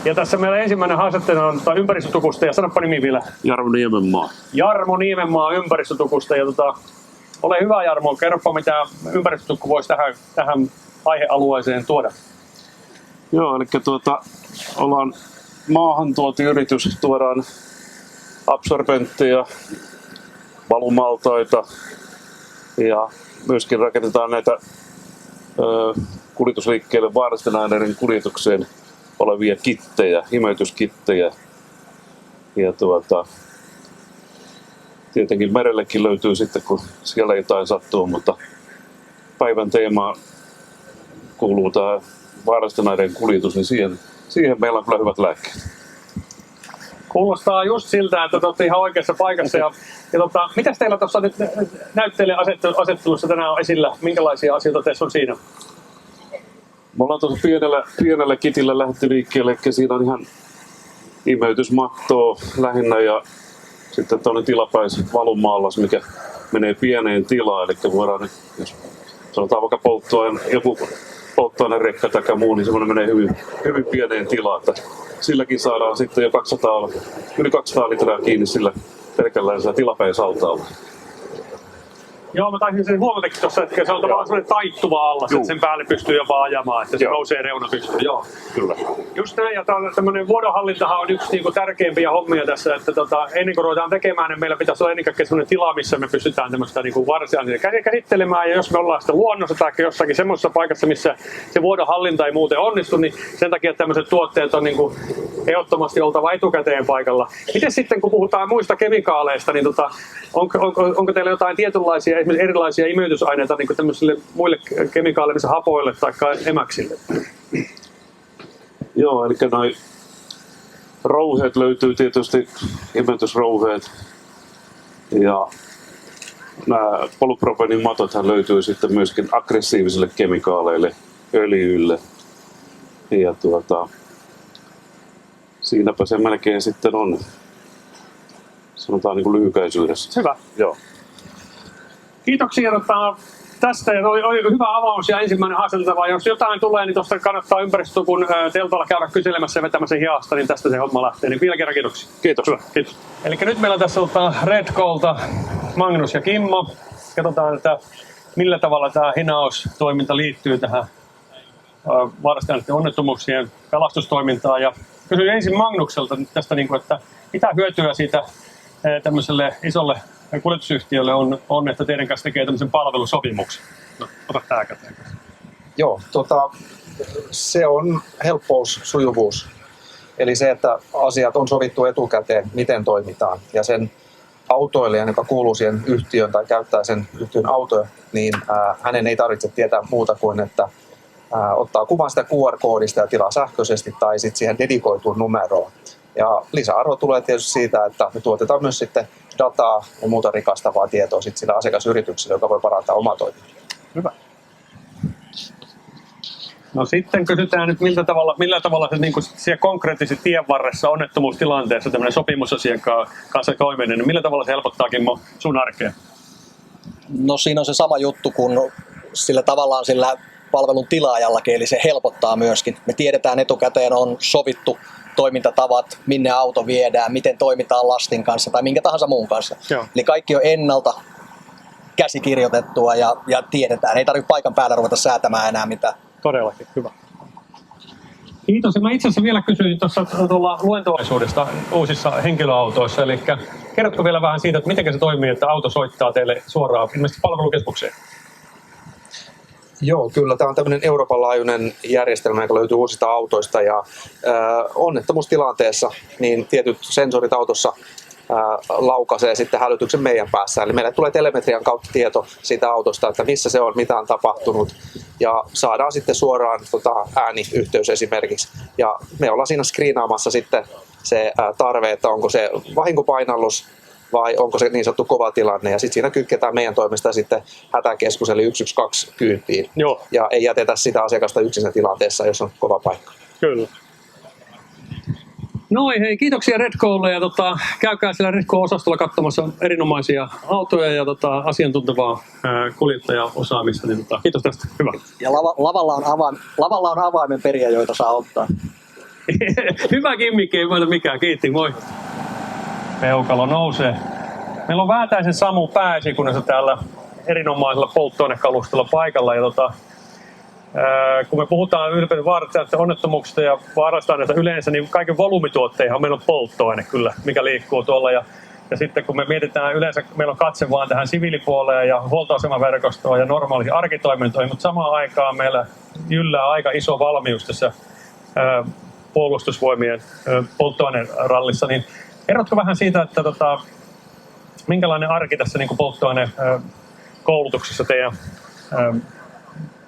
Ja tässä meillä ensimmäinen haastattelu on ympäristötukusta, ja sanoppa nimi vielä. Jarmo Niemenmaa. Jarmo Niemenmaa ympäristötukusta, ja ole hyvä Jarmo, kerropa mitä ympäristötukku voisi tähän aihealueeseen tuoda. Joo, eli ollaan maahantuotiyritys, tuodaan absorbentteja, valumaltaita ja myöskin rakennetaan näitä kuljetusliikkeelle vaarallisten aineiden kuljetukseen olevia kittejä, imeytyskittejä. Ja tietenkin merellekin löytyy sitten, kun siellä jotain sattuu, mutta päivän teema kuuluu tämä vaarallisten aineiden kuljetus, niin siihen meillä on kyllä hyvät lääkkeet. Kuulostaa just siltä, että te olette ihan oikeassa paikassa. Mitäs teillä tuossa nyt näytteille asettelussa tänään on esillä? Minkälaisia asioita teillä on siinä? Me ollaan tuossa pienellä kitillä lähdetty liikkeelle, eli siinä on ihan imeytysmattoa lähinnä ja sitten tuonne tilapäisvalumaallas, mikä menee pieneen tilaan. Eli voidaan nyt, jos sanotaan vaikka joku polttoainerekka tai muu, niin semmoinen menee hyvin pieneen tilaan. Silläkin saadaan sitten jo yli 200 litraa kiinni sillä pelkällä tilapäisaltaalla. Joo, mä taisin sen huomatakin tuossa, että se on tavallaan sellainen taittuva allas, että sen päälle pystyy jopa ajamaan, että se nousee reuna pystyy. Joo, kyllä. Just näin, ja tämmöinen vuodonhallintahan on yksi tärkeimpiä hommia tässä, että ennen kuin ruvetaan tekemään, niin meillä pitäisi olla ennen kaikkea sellainen tila, missä me pystytään tämmöistä varsinaisesti käsittelemään, ja jos me ollaan sitten luonnossa tai jossakin semmoisessa paikassa, missä se vuodonhallinta ei muuten onnistu, niin sen takia tämmöiset tuotteet on ehdottomasti oltava etukäteen paikalla. Miten sitten, kun puhutaan muista kemikaaleista, niin onko teillä jotain tietynlaisia, esimerkiksi erilaisia imeytysaineita niin tämmöisille muille kemikaaleille, hapoille tai emäksille? Joo, eli noi rouheet löytyy tietysti, imeytysrouheet. Ja nämä polypropeenin matothan löytyy sitten myöskin aggressiivisille kemikaaleille, öljyille. Ja siinäpä se melkein sitten on, sanotaan lyhykäisyydessä. Hyvä. Joo. Kiitoksia tästä, ja oli hyvä avaus ja ensimmäinen haasteltava. Jos jotain tulee, niin tuosta kannattaa ympäristötukun teltalla käydä kyselemässä ja vetämässä hiasta, niin tästä se homma lähtee. Niin vielä kerran kiitoksia. Kiitos. Hyvä, kiitos. Eli nyt meillä on tässä Redcolta Magnus ja Kimmo. Katsotaan, että millä tavalla tämä hinaustoiminta liittyy tähän vaarallisten onnettomuuksien pelastustoimintaan. Ja kysyin ensin Magnukselta tästä, että mitä hyötyä siitä tämmöiselle isolle kuljetusyhtiölle on, että teidän kanssa tekee tämmöisen palvelusopimuksen. No, ota tää käteen. Joo, se on helppous, sujuvuus. Eli se, että asiat on sovittu etukäteen, miten toimitaan. Ja sen autoilijan, joka kuuluu siihen yhtiöön tai käyttää sen yhtiön autoja, niin hänen ei tarvitse tietää muuta kuin, että ottaa kuvan sitä QR-koodista ja tilaa sähköisesti tai sitten siihen dedikoituun numeroon. Ja lisäarvo tulee tietysti siitä, että me tuotetaan myös sitten dataa ja muuta rikastavaa tietoa sitten sillä asiakasyrityksellä, joka voi parantaa omaa toimintaa. Hyvä. No sitten kysytään nyt, millä tavalla se siellä konkreettisesti tien varressa onnettomuustilanteessa tämmöinen sopimusasiakkaan kanssa toiminen, niin millä tavalla se helpottaa, Kimmo, sun arkea? No siinä on se sama juttu kuin sillä palvelun tilaajallakin, eli se helpottaa myöskin. Me tiedetään etukäteen, on sovittu toimintatavat, minne auto viedään, miten toimitaan lastin kanssa tai minkä tahansa muun kanssa. Joo. Eli kaikki on ennalta käsikirjoitettua ja tiedetään. Ei tarvitse paikan päällä ruveta säätämään enää mitään. Todellakin, hyvä. Kiitos. Mä itse asiassa vielä kysyin tuossa luentoisuudesta uusissa henkilöautoissa. Eli kerrotko vielä vähän siitä, että miten se toimii, että auto soittaa teille suoraan ilmeisesti palvelukeskukseen? Joo, kyllä. Tämä on tämmöinen Euroopan laajuinen järjestelmä, joka löytyy uusista autoista. Ja onnettomuustilanteessa niin tietyt sensorit autossa laukaisee sitten hälytyksen meidän päässä. Eli meille tulee telemetrian kautta tieto siitä autosta, että missä se on, mitä on tapahtunut. Ja saadaan sitten suoraan ääniyhteys esimerkiksi. Ja me ollaan siinä screenaamassa sitten se tarve, että onko se vahinkopainallus vai onko se niin sanottu kova tilanne. Ja sitten siinä kytketään meidän toimesta sitten hätäkeskus eli 112 kyytiin. Joo. Ja ei jätetä sitä asiakasta yksin siinä tilanteessa, jos on kova paikka. Kyllä. No hei, kiitoksia Redcolle ja käykää siellä Redco-osastolla katsomassa erinomaisia autoja ja asiantuntevaa kuljettajaosaamista. Niin, kiitos tästä, hyvä. Ja lavalla on avaimen periä, joita saa ottaa. Hyvä kimmikki, ei muuta mikään. Kiitti, moi. Peukalo nousee. Meillä on Väätäisen Samu pääesikunnassa täällä erinomaisella polttoainekalustolla paikalla. Ja kun me puhutaan ylipäätään vaarallisista onnettomuuksista ja vaarallisista aineista yleensä, niin kaiken volyymituotteihan meillä on polttoaine kyllä, mikä liikkuu tuolla. Ja sitten kun me mietitään yleensä, meillä on katse vaan tähän siviilipuoleen ja huoltoasemaverkostoon ja normaaliin arkitoimintoihin, mutta samaan aikaan meillä yllää aika iso valmius tässä puolustusvoimien polttoainerallissa. Niin kerrotko vähän siitä, että minkälainen arki tässä niin kuin polttoainekoulutuksessa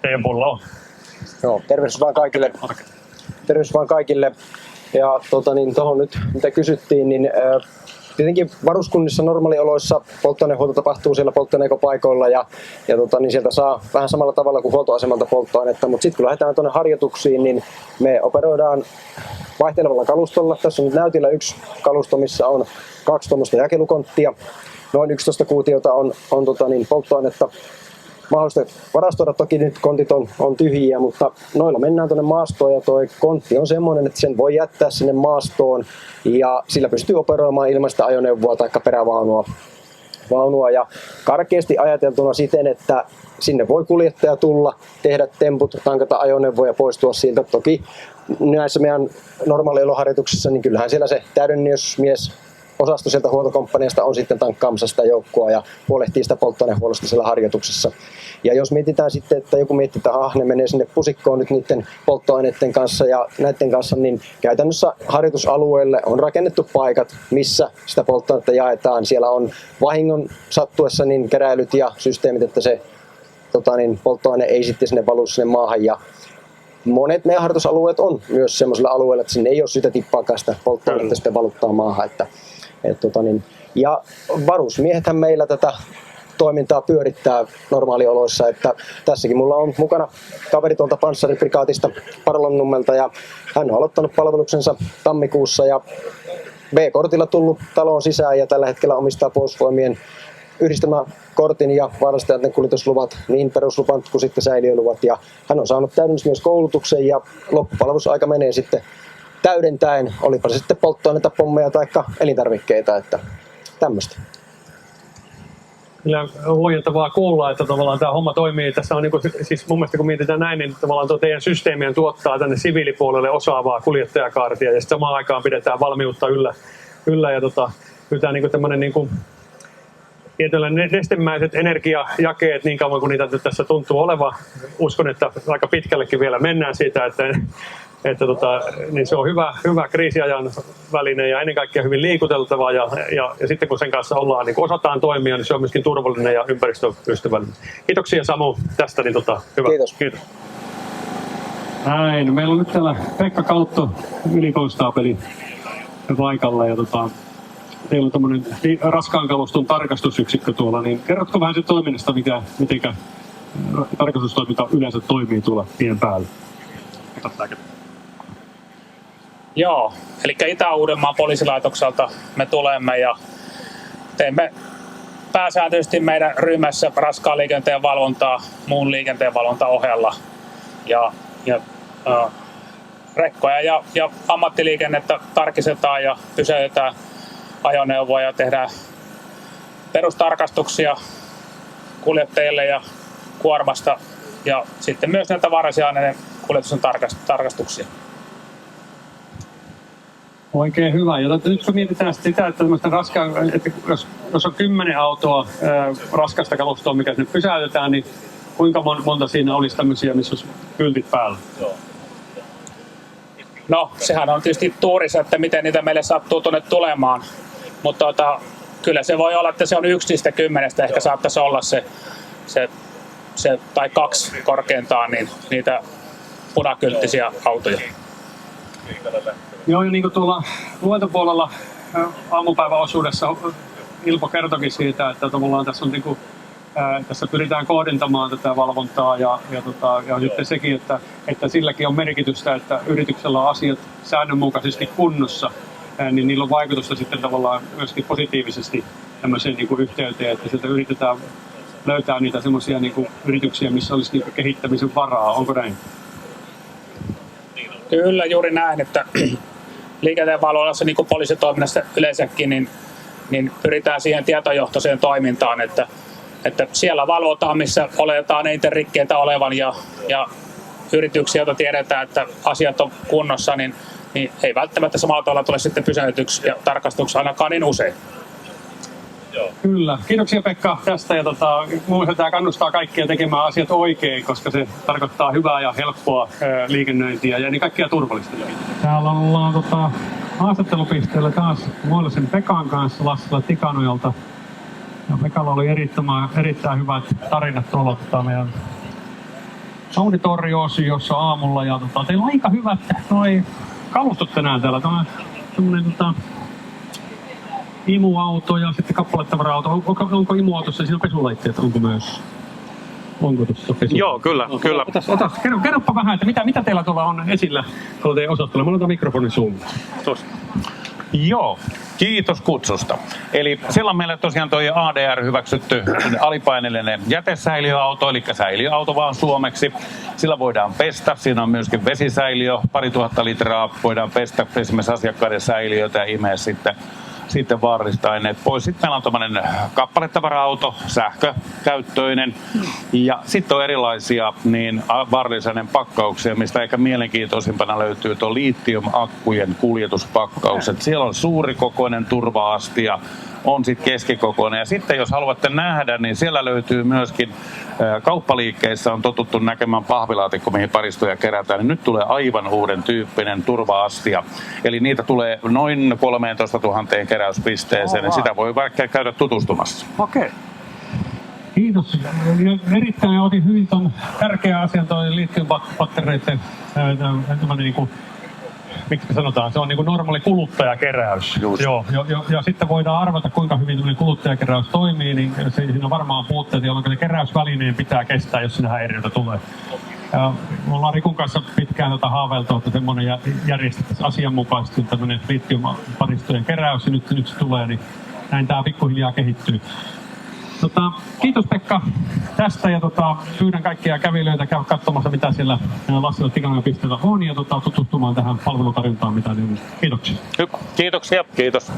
teidän puolella on? Joo, tervehdys vaan kaikille. Tervehdys vaan kaikille. Ja tuohon nyt, mitä kysyttiin, niin tietenkin varuskunnissa normaalioloissa polttoainehuolto tapahtuu siellä polttoaineekopaikoilla ja niin sieltä saa vähän samalla tavalla kuin huoltoasemalta polttoainetta, mutta sitten kun lähdetään tuonne harjoituksiin, niin me operoidaan vaihtelevalla kalustolla. Tässä on nyt näytillä yksi kalusto, missä on 2 tuommoista jakelukonttia. Noin 11 kuutiota on polttoainetta. Mahdollista varastoida, toki nyt kontit on tyhjiä, mutta noilla mennään tuonne maastoon ja tuo kontti on semmoinen, että sen voi jättää sinne maastoon ja sillä pystyy operoimaan ilmaista ajoneuvoa tai perävaunua ja karkeasti ajateltuna siten, että sinne voi kuljettaja tulla, tehdä temput, tankata ajoneuvoa ja poistua siltä. Toki näissä meidän normaalieloharjoituksissa, niin kyllähän siellä se täydennysmies osasto sieltä huoltokomppaniasta on sitten tankkaamassa sitä joukkoa ja huolehtii sitä polttoainehuollosta siellä harjoituksessa. Ja jos mietitään sitten, että joku miettii, että ne menee sinne pusikkoon nyt niiden polttoaineiden kanssa ja näiden kanssa, niin käytännössä harjoitusalueelle on rakennettu paikat, missä sitä polttoainetta jaetaan. Siellä on vahingon sattuessa niin keräilyt ja systeemit, että se polttoaine ei sitten sinne valu sinne maahan. Ja monet meidän harjoitusalueet on myös sellaisilla alueilla, että sinne ei ole syytä tippaakaan sitä polttoainetta sitten valuttaa maahan. Ja varusmiehethän meillä tätä toimintaa pyörittää normaalioloissa, että tässäkin mulla on mukana kaveri tuolta panssariprikaatista Parlonnummelta ja hän on aloittanut palveluksensa tammikuussa ja B-kortilla tullut taloon sisään ja tällä hetkellä omistaa Puolustusvoimien yhdistelmäkortin ja vaarallisten kuljetusluvat, niin perusluvat kuin sitten säiliöluvat ja hän on saanut täydennyskoulutuksen ja loppupalvelusaika menee sitten täydentäen, olipa se sitten polttoaineita, pommeja tai elintarvikkeita, että tämmöistä. Kyllä huojentavaa kuulla, että tavallaan tämä homma toimii. Tässä on siis mun mielestä kun mietitään näin, niin tavallaan tuo teidän systeemien tuottaa tänne siviilipuolelle osaavaa kuljettajakaartia ja sitten samaan aikaan pidetään valmiutta yllä ja kyllä tämä tämmöinen tietynlainen nestemäiset energiajakeet niin kauan kuin niitä tässä tuntuu olevan. Uskon, että aika pitkällekin vielä mennään siitä, että niin se on hyvä kriisiajan väline ja ennen kaikkea hyvin liikuteltava ja sitten kun sen kanssa ollaan, niin kun osataan toimia, niin se on myöskin turvallinen ja ympäristöystävällinen. Kiitoksia Samu tästä, niin hyvä. Kiitos. Näin, meillä on nyt täällä Pekka Kautto, ylikonstaapeli paikalla ja teillä on tämmöinen raskaan kaluston tarkastusyksikkö tuolla, niin kerrotko vähän se toiminnasta, miten tarkastustoiminta yleensä toimii tuolla tien päällä? Joo, eli Itä-Uudenmaan poliisilaitokselta me tulemme ja teemme pääsääntöisesti meidän ryhmässä raskaan liikenteen valvontaa muun liikenteen valvonta ohella ja rekkoja ja ammattiliikennettä tarkistetaan ja pysäytetään ajoneuvoa ja tehdään perustarkastuksia kuljettajille ja kuormasta ja sitten myös näitä vaarallisia aineiden kuljetuksen tarkastuksia. Oikein hyvä. Ja nyt kun mietitään sitä, että jos on 10 autoa raskasta kalustoa, mikä sinne pysäytetään, niin kuinka monta siinä olisi tämmöisiä, missä olisi kyltit päällä? No, sehän on tietysti tuurissa, että miten niitä meille sattuu tuonne tulemaan. Mutta kyllä se voi olla, että se on 1 niistä 10, ehkä saattaisi olla se tai 2 korkeintaan, niin niitä punakylttisiä autoja. Joo, ja niin kuin tuolla luentopuolella aamupäiväosuudessa Ilpo kertoikin siitä, että tavallaan tässä on tässä pyritään kohdentamaan tätä valvontaa ja sitten sekin, että silläkin on merkitystä, että yrityksellä on asiat säännönmukaisesti kunnossa, niin niillä on vaikutusta sitten tavallaan myöskin positiivisesti tämmöiseen yhteyteen, että sieltä yritetään löytää niitä semmoisia yrityksiä, missä olisi kehittämisen varaa. Onko näin? Kyllä juuri näin, että liikenteenvalvonnassa niin kuin poliisitoiminnassa yleensäkin, niin pyritään siihen tietojohtoiseen toimintaan, että siellä valvotaan, missä oletetaan eniten rikkeitä olevan ja yrityksiä, joita tiedetään, että asiat on kunnossa, niin ei välttämättä samalla tavalla tule sitten pysäytyksi ja tarkastuksi ainakaan niin usein. Kyllä. Kiitoksia Pekka tästä ja mun mielestä tämä kannustaa kaikkia tekemään asiat oikein, koska se tarkoittaa hyvää ja helppoa liikennöintiä ja niin kaikkia turvallista. Täällä ollaan haastattelupisteellä taas Muolisen Pekan kanssa Lassila Tikanojalta. Ja Pekalla oli erittäin hyvät tarinat tuolla meidän auditorio-osiossa aamulla ja teillä on aika hyvät kalustot tänään täällä. Tämä on semmoinen imuauto ja sitten kappalettavara-auto. Onko imuautossa siinä pesulaitteet? Onko myös? Onko tuossa pesu? Joo, kyllä. Kerropa vähän, että mitä teillä tuolla on esillä tuolla teidän osastolla. Mä otan mikrofonin suuntaan. Joo, kiitos kutsusta. Eli siellä on meillä tosiaan tuo ADR hyväksytty alipaineellinen jätesäiliöauto, eli säiliöauto vaan suomeksi. Sillä voidaan pestä, siinä on myöskin vesisäiliö, 2000 litraa, voidaan pestä esimerkiksi asiakkaiden säiliöitä ja imeä sitten vaaralliset aineet pois. Sitten meillä on tämmöinen kappaletavara-auto, sähkökäyttöinen. Ja sitten on erilaisia vaarallisen pakkauksia, mistä ehkä mielenkiintoisimpana löytyy tuo litium-akkujen kuljetuspakkaukset. Siellä on suurikokoinen turva-astia, on sitten keskikokoinen. Ja sitten jos haluatte nähdä, niin siellä löytyy myöskin kauppaliikkeissä on totuttu näkemään pahvilaatikko, mihin paristoja kerätään. Niin nyt tulee aivan uuden tyyppinen turva-astia. Eli niitä tulee noin 13 000 keräyspisteeseen, niin sitä voi vaikka käydä tutustumassa. Okei. Kiitos. Erittäin otin hyvin ton tärkeä asian toi litium-battereiden miksi me sanotaan, se on niin kuin normaali kuluttajakeräys. Joo, ja sitten voidaan arvata, kuinka hyvin kuluttajakeräys toimii, niin siinä on varmaan puutteita, jolloin se keräysvälineen pitää kestää, jos siinä häiriötä tulee. Me ollaan Rikun kanssa pitkään haaveiltu, että semmoinen järjestettäisiin asianmukaisesti tämmöinen litium-paristojen keräys, ja nyt se tulee, niin näin tämä pikkuhiljaa kehittyy. Kiitos Pekka tästä ja pyydän kaikkia kävijöitä käydä katsomassa, mitä siellä Lassila Tikanojan pisteellä on ja tutustumaan tähän palvelutarjontaan, mitä niin. Kiitoksia. Kiitoksia. Kiitos.